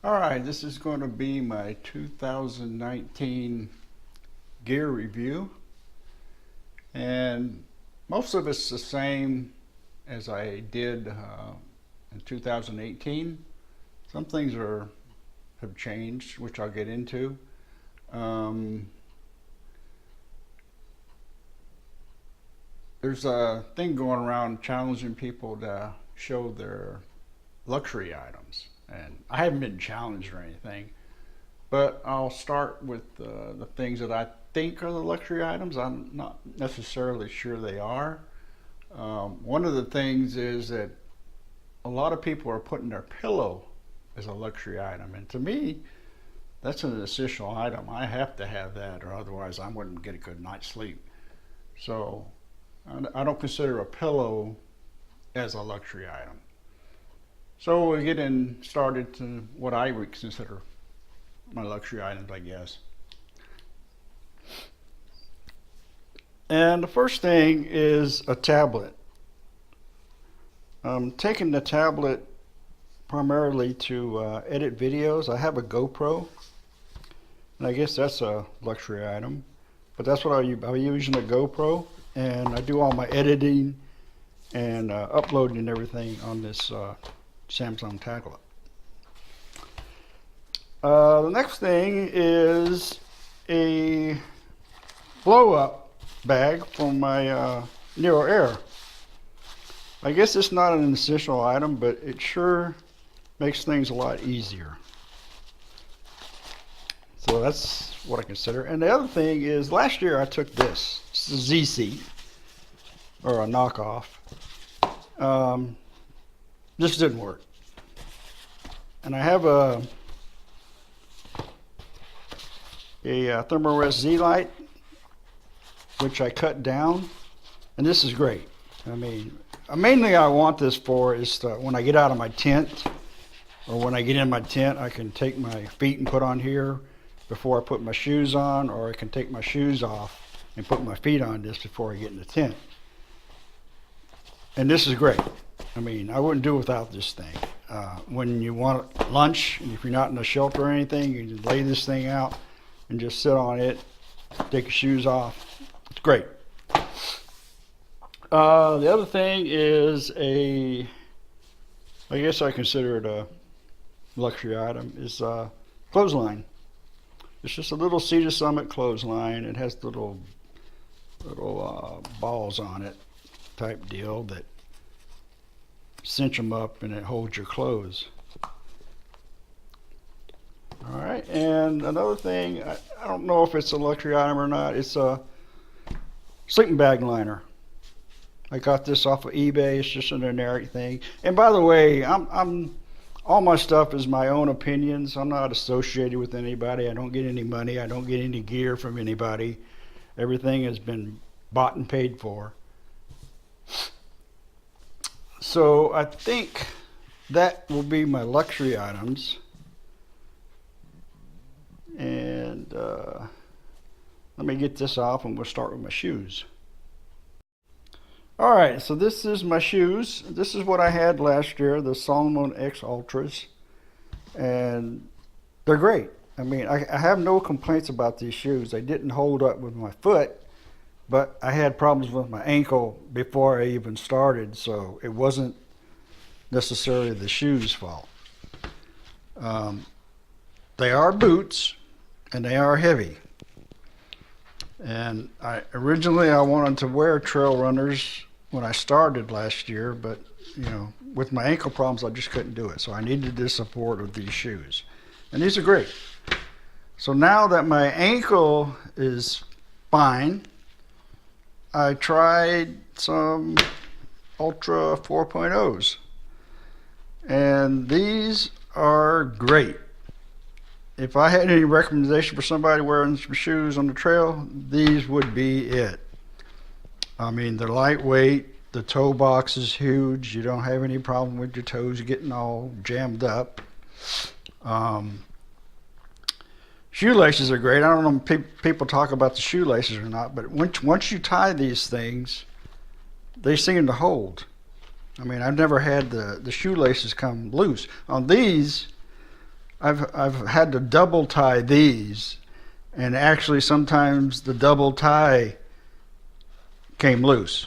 All right, this is going to be my 2019 gear review, and most of it's the same as I did in 2018. Some things have changed, which I'll get into. Um, there's a thing going around challenging people to show their luxury items, and I haven't been challenged or anything. But I'll start with the things that I think are the luxury items. I'm not necessarily sure they are. One of the things is that a lot of people are putting their pillow as a luxury item. And to me, that's an essential item. I have to have that, or otherwise I wouldn't get a good night's sleep. So I don't consider a pillow as a luxury item. So we're getting started to what I would consider my luxury items, I guess. And the first thing is a tablet. I'm taking the tablet primarily to edit videos. I have a GoPro, and I guess that's a luxury item. But that's what I'm using a GoPro, and I do all my editing and uploading and everything on this Samsung tablet. The next thing is a blow-up bag for my Nero Air. I guess it's not an essential item, but it sure makes things a lot easier. So that's what I consider. And the other thing is, last year I took this. It's a Z-Seat, or a knockoff. This didn't work. And I have a Thermarest Z-Lite, which I cut down, and this is great. I mean, mainly I want this for is when I get out of my tent, or when I get in my tent, I can take my feet and put on here before I put my shoes on, or I can take my shoes off and put my feet on this before I get in the tent. And this is great. I mean, I wouldn't do without this thing. When you want lunch, and if you're not in a shelter or anything, you can lay this thing out and just sit on it, take your shoes off. It's great. The other thing is I guess I consider it a luxury item, is a clothesline. It's just a little Cedar Summit clothesline. It has little balls on it type deal that cinch them up and it holds your clothes. All right, and another thing, I don't know if it's a luxury item or not, it's a sleeping bag liner. I got this off of eBay. It's just a generic thing. And by the way, I'm all my stuff is my own opinions. I'm not associated with anybody. I don't get any money. I don't get any gear from anybody. Everything has been bought and paid for. So I think that will be my luxury items. And let me get this off and we'll start with my shoes. All right, so this is my shoes. This is what I had last year, the Salomon X Ultras, and they're great. I mean, I have no complaints about these shoes. They didn't hold up with my foot, but I had problems with my ankle before I even started, so it wasn't necessarily the shoes' fault. They are boots, and they are heavy. And originally I wanted to wear trail runners when I started last year, but you know, with my ankle problems, I just couldn't do it. So I needed the support of these shoes, and these are great. So now that my ankle is fine, I tried some Ultra 4.0s, and these are great. If I had any recommendation for somebody wearing some shoes on the trail, these would be it. I mean, they're lightweight, the toe box is huge, you don't have any problem with your toes getting all jammed up. Shoelaces are great. I don't know if people talk about the shoelaces or not, but once you tie these things, they seem to hold. I mean, I've never had the shoelaces come loose. On these, I've had to double tie these, and actually sometimes the double tie came loose.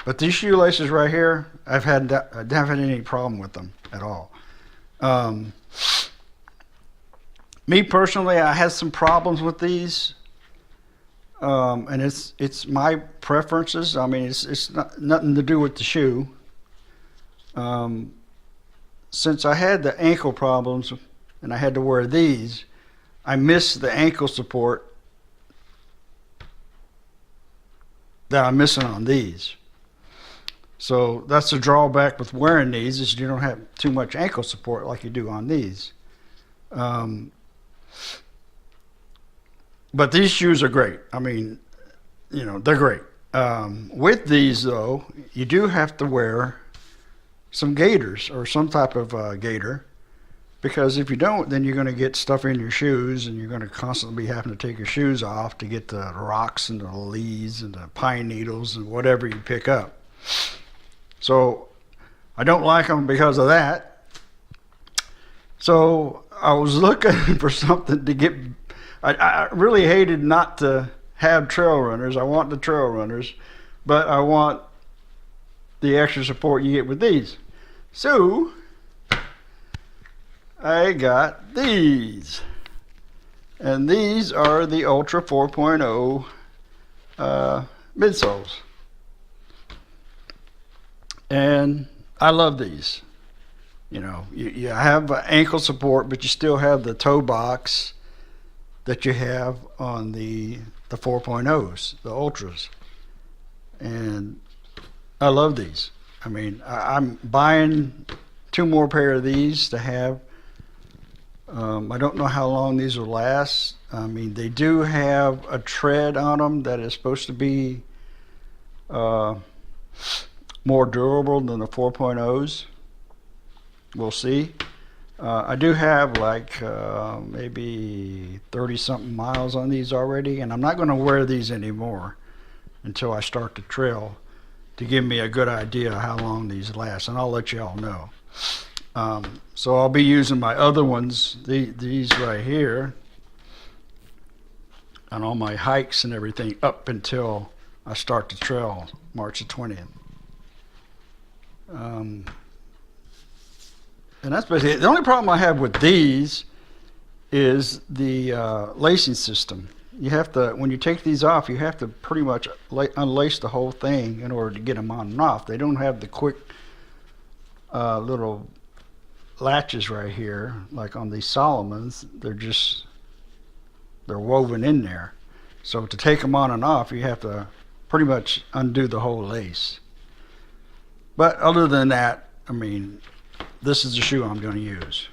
But these shoelaces right here, I haven't had any problem with them at all. Me personally, I had some problems with these, and it's my preferences. I mean, it's nothing to do with the shoe. Since I had the ankle problems and I had to wear these, I missed the ankle support that I'm missing on these. So that's the drawback with wearing these, is you don't have too much ankle support like you do on these. But these shoes are great. I mean, you know, they're great. With these though, you do have to wear some gaiters or some type of gaiter, because if you don't, then you're going to get stuff in your shoes, and you're going to constantly be having to take your shoes off to get the rocks and the leaves and the pine needles and whatever you pick up. So I don't like them because of that. So I was looking for something to get. I really hated not to have trail runners. I want the trail runners, but I want the extra support you get with these. So I got these, and these are the Ultra 4.0 midsoles, and I love these. You know, you have ankle support, but you still have the toe box that you have on the 4.0s, the Ultras, and I love these. I mean, I'm buying 2 more pair of these to have. I don't know how long these will last. I mean, they do have a tread on them that is supposed to be more durable than the 4.0s. We'll see. I do have like maybe 30 something miles on these already, and I'm not going to wear these anymore until I start the trail, to give me a good idea of how long these last, and I'll let you all know. So I'll be using my other ones, these right here, on all my hikes and everything up until I start the trail March the 20th. And that's basically it. The only problem I have with these is the lacing system. You have to, when you take these off, you have to pretty much unlace the whole thing in order to get them on and off. They don't have the quick little latches right here like on these Solomons. They're woven in there. So to take them on and off, you have to pretty much undo the whole lace. But other than that, I mean, this is the shoe I'm going to use.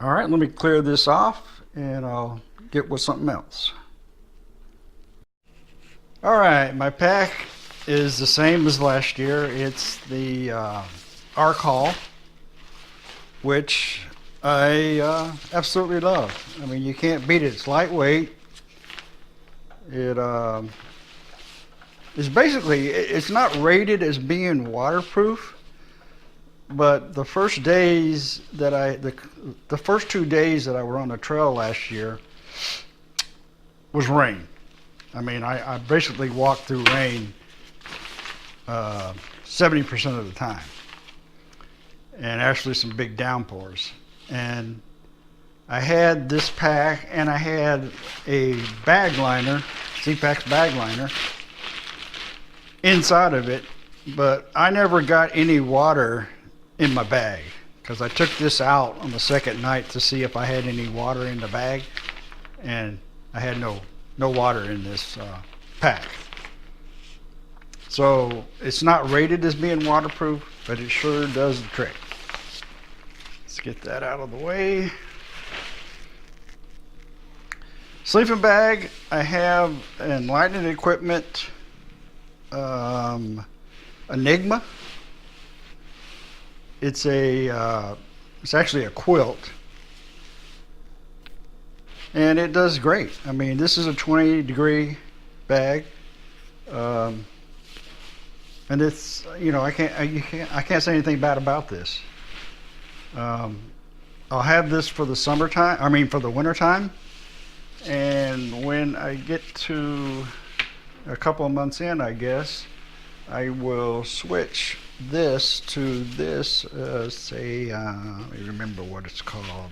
All right, let me clear this off and I'll get with something else. All right, my pack is the same as last year. It's the Arc Haul, which I absolutely love. I mean, you can't beat it. It's lightweight. It is basically, it's not rated as being waterproof, but the first days that the first 2 days that I were on the trail last year was rain. I mean, I basically walked through rain 70% of the time, and actually some big downpours. And I had this pack, and I had a bag liner, Z-Pack's bag liner, inside of it, but I never got any water in my bag, because I took this out on the second night to see if I had any water in the bag, and I had no water in this pack. So it's not rated as being waterproof, but it sure does the trick. Let's get that out of the way. Sleeping bag, I have an Lightning Equipment Enigma. It's actually a quilt, and it does great. I mean, this is a 20-degree bag, and it's, you know, I can't say anything bad about this. I'll have this for the summertime, I mean for the wintertime. And when I get to a couple of months in, I guess, I will switch this to this, say, let me remember what it's called.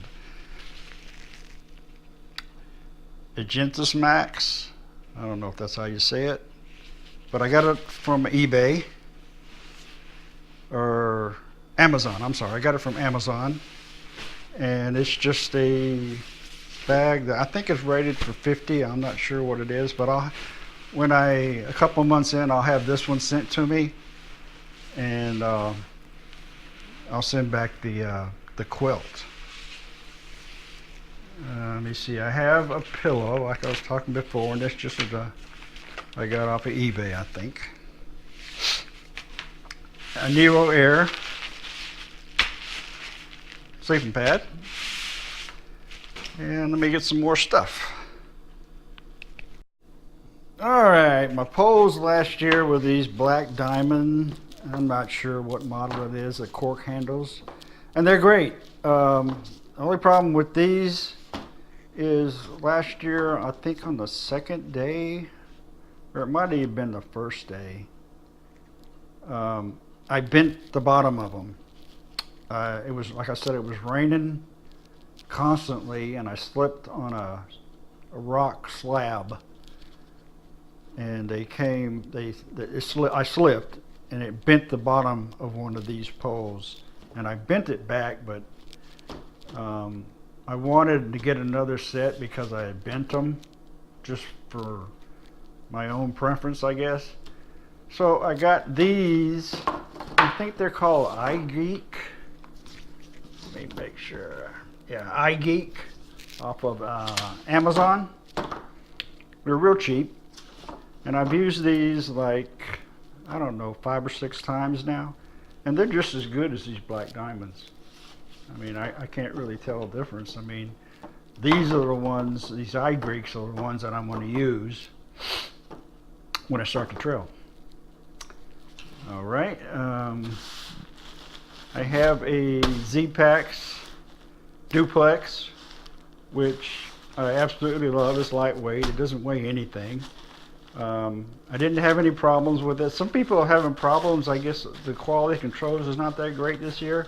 Agentis Max. I don't know if that's how you say it, but I got it from eBay or Amazon. I'm sorry, I got it from Amazon, and it's just a bag that I think is rated for 50. I'm not sure what it is, but a couple of months in, I'll have this one sent to me, and I'll send back the quilt. Let me see. I have a pillow, like I was talking before, and this just I got off of eBay, I think. A Nero Air sleeping pad, and let me get some more stuff. All right, my poles last year were these black diamond. I'm not sure what model it is, the cork handles, and they're great. The only problem with these is last year, I think on the second day, or it might have been the first day, I bent the bottom of them. It was, like I said, it was raining constantly, and I slipped on a rock slab, and I slipped, and it bent the bottom of one of these poles, and I bent it back, but I wanted to get another set because I had bent them just for my own preference, I guess. So I got these. I think they're called iGeek. Let me make sure. Yeah, iGeek off of Amazon. They're real cheap. And I've used these like, I don't know, 5 or 6 times now. And they're just as good as these black diamonds. I mean, I can't really tell the difference. I mean, these are the ones, these iGeeks are the ones that I'm going to use when I start the trail. All right. I have a Z-Pax duplex, which I absolutely love. It's lightweight. It doesn't weigh anything. I didn't have any problems with it. Some people are having problems. I guess the quality controls is not that great this year.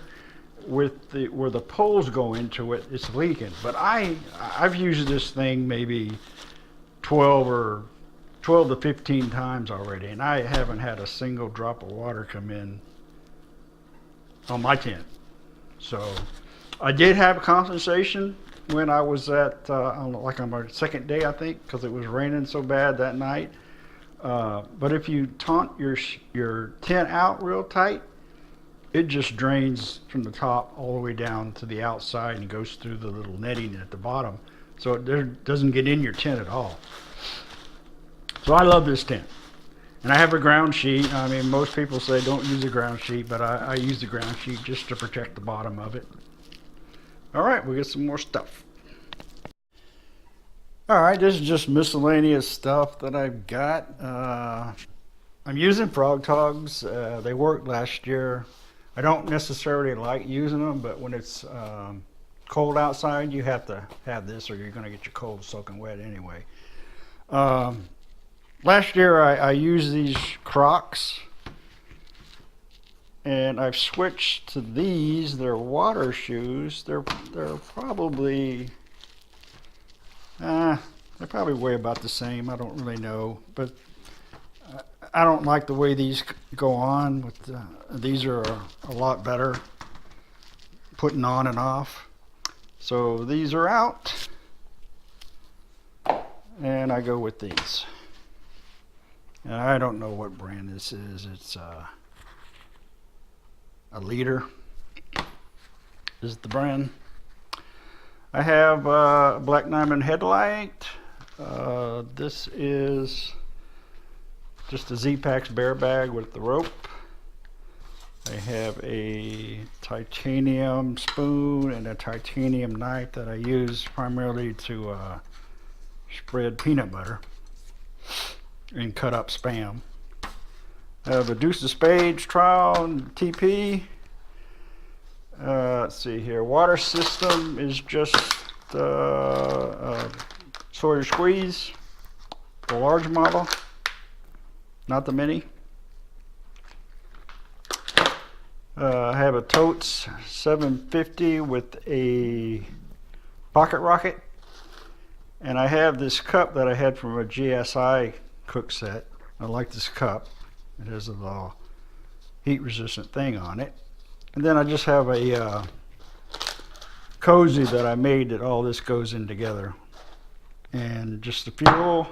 With where the poles go into it, it's leaking. But I've used this thing maybe 12 to 15 times already, and I haven't had a single drop of water come in on my tent. So I did have condensation when I was at like on my second day, I think, because it was raining so bad that night. But if you taunt your tent out real tight, it just drains from the top all the way down to the outside and goes through the little netting at the bottom. So it doesn't get in your tent at all. So I love this tent. And I have a ground sheet. I mean, most people say don't use a ground sheet, but I use the ground sheet just to protect the bottom of it. All right, we'll get some more stuff. All right, this is just miscellaneous stuff that I've got. I'm using frog togs. They worked last year. I don't necessarily like using them, but when it's cold outside, you have to have this or you're going to get your clothes soaking wet anyway. Last year I used these Crocs, and I've switched to these. They're water shoes. They're probably they probably weigh about the same. I don't really know, but I don't like the way these go on. These are a lot better putting on and off. So these are out, and I go with these. And I don't know what brand this is. It's a Leader is the brand. I have a black diamond headlight. This is just a Z-Pax bear bag with the rope. I have a titanium spoon and a titanium knife that I use primarily to spread peanut butter and cut up Spam. I have a Deuce of Spades trowel and TP. Let's see here. Water system is just Sawyer Squeeze, the large model, not the mini. I have a Totes 750 with a pocket rocket, and I have this cup that I had from a GSI cook set. I like this cup. It has a little heat resistant thing on it. And then I just have a cozy that I made that all this goes in together. And just the fuel,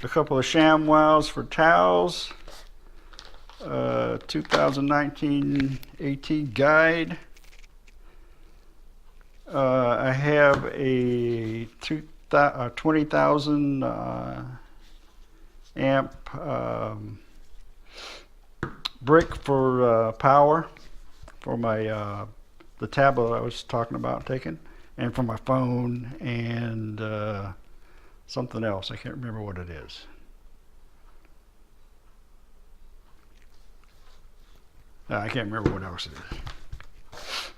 a couple of ShamWows for towels, 2019 AT guide. I have a 20,000 amp brick for power for my the tablet I was talking about taking, and for my phone, and something else. I can't remember what it is. I can't remember what else it is.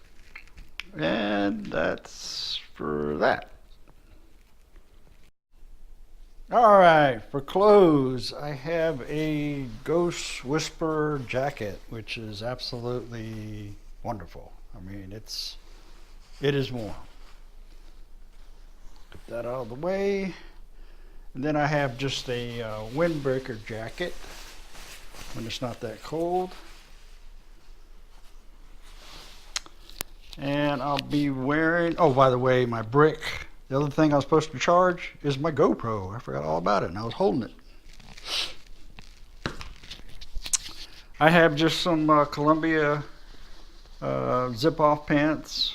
And that's for that. All right, for clothes, I have a Ghost Whisperer jacket, which is absolutely wonderful. I mean, it is warm. Get that out of the way. And then I have just a windbreaker jacket when it's not that cold. And I'll be wearing, oh, by the way, my brick. The other thing I was supposed to charge is my GoPro. I forgot all about it, and I was holding it. I have just some Columbia zip-off pants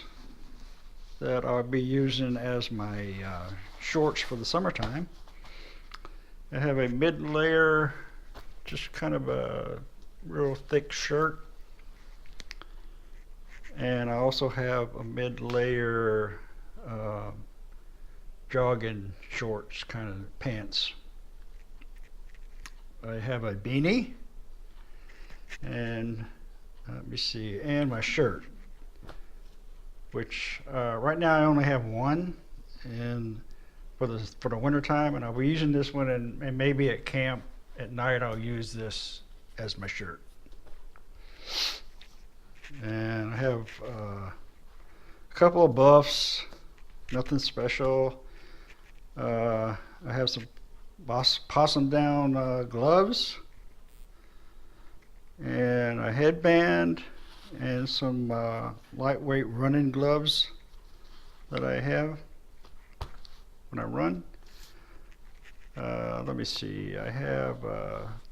that I'll be using as my shorts for the summertime. I have a mid-layer, just kind of a real thick shirt. And I also have a mid-layer jogging shorts, kind of pants. I have a beanie, and let me see, and my shirt, which right now I only have one, and for the winter time, and I'll be using this one, and maybe at camp at night I'll use this as my shirt. And I have a couple of buffs, nothing special. I have some possum down gloves, and a headband, and some lightweight running gloves that I have when I run. Let me see, I have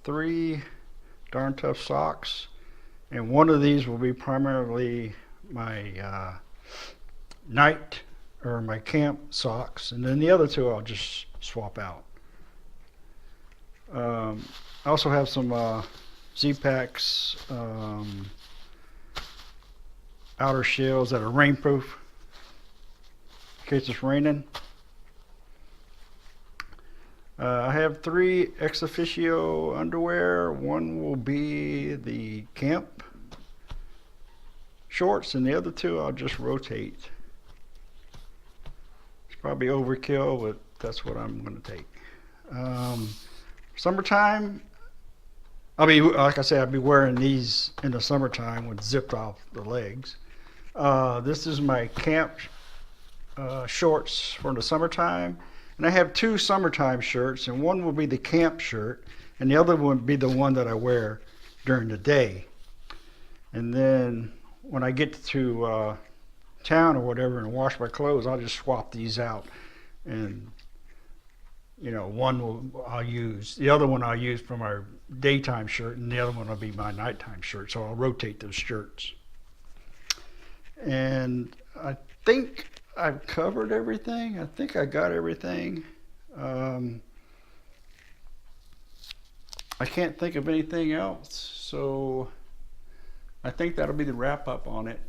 3 Darn Tough socks, and one of these will be primarily my night or my camp socks, and then the other 2 I'll just swap out. I also have some Z-Packs outer shields that are rainproof in case it's raining. I have 3 ex officio underwear. One will be the camp shorts, and the other 2 I'll just rotate. It's probably overkill, but that's what I'm going to take. Summertime, like I said, I'll be wearing these in the summertime with zipped off the legs. This is my camp shorts for the summertime. And I have 2 summertime shirts, and one will be the camp shirt, and the other one will be the one that I wear during the day. And then when I get to town or whatever and wash my clothes, I'll just swap these out. And, you know, I'll use, the other one I'll use for my daytime shirt, and the other one will be my nighttime shirt. So I'll rotate those shirts. And I think I've covered everything. I think I got everything. I can't think of anything else, so I think that'll be the wrap up on it.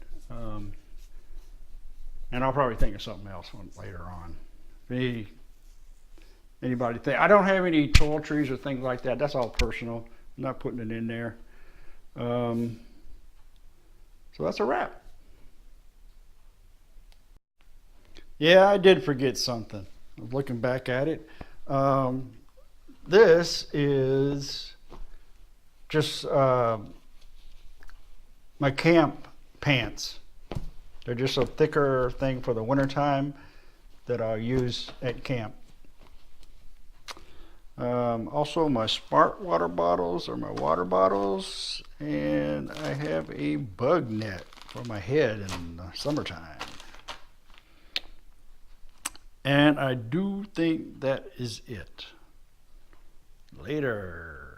And I'll probably think of something else later on. Anybody think? I don't have any toiletries or things like that. That's all personal. I'm not putting it in there. So that's a wrap. Yeah, I did forget something. Looking back at it, um, this is just my camp pants. They're just a thicker thing for the wintertime that I'll use at camp. Also, my smart water bottles are my water bottles, and I have a bug net for my head in the summertime. And I do think that is it. Later.